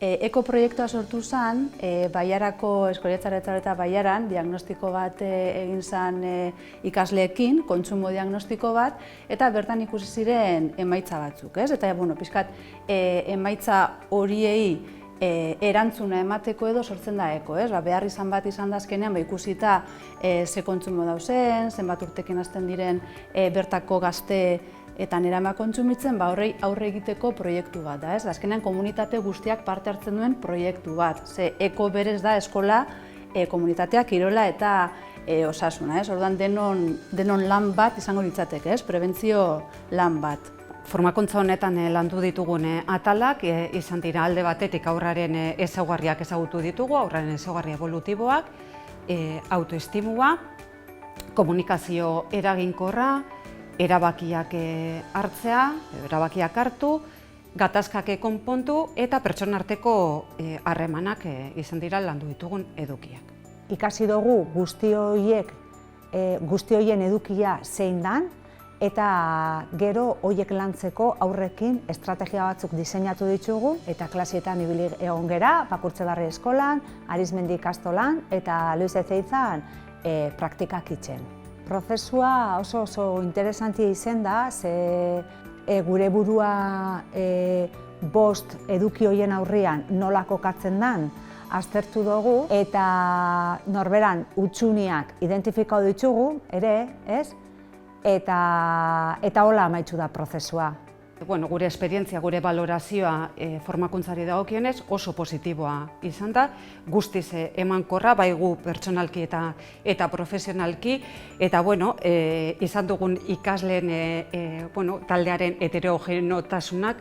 Ekoproiektua sortu zen, Baiarako Eskoletxaretza eta Baiaran, diagnostiko bat egin zen ikasleekin, kontsumo diagnostiko bat, eta bertan ikusi ziren emaitza batzuk, ez? Eta, pixkat, emaitza horiei erantzuna emateko edo sortzen da eko, ez? Behar izan bat izan da azkenean, ikusita ze kontsumo dauzen, zenbat urtekin hasten diren bertako gazte eta nerama kontsumitzen, horrei aurre egiteko proiektu bat da, ez? Azkenean komunitate guztiak parte hartzen duen proiektu bat. Ze eko berez da eskola, komunitatea, kirola eta osasuna, ez? Orduan denon lan bat izango litzateke, ez? Prebentzio lan bat. Formakuntza honetan landu ditugun atalak izan dira alde batetik aurraren ezaugarriak ezagutu ditugu, aurraren ezaugarri evolutiboak, autoestimua, komunikazio eraginkorra, erabakiak hartzea, erabakiak hartu, gatazkak konpontu eta pertsona arteko harremanak izan dira landu ditugun edukiak. Ikasi dugu guzti horien edukia zein dan, eta gero horiek lantzeko aurrekin estrategia batzuk diseinatu ditugu eta klasietan ibili egon gera, Bakurtzebarri eskolan, Arizmendi ikastolan eta Luis Ezeitzan praktikak itzen. Prozesua oso interesantia izan da, ze gure burua bost eduki horien aurrean nola kokatzen den aztertu dugu eta norberan hutsuniak identifikatu ditugu ere, ez? Eta hola amaitzu da prozesua. Gure esperientzia, gure balorazioa formakuntzari dagokionez oso positiboa izan da, guztiz emankorra, bai gu pertsonalki eta profesionalki, eta izan dugun ikasleen taldearen heterogenotasunak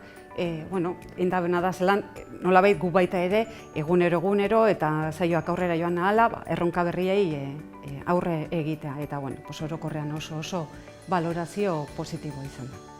indabena da zelan, nolabait gu baita ere egunero eta saioak aurrera joan ahala, erronka berriei aurre egitea, eta orokorrean oso balorazio positiboa izan da.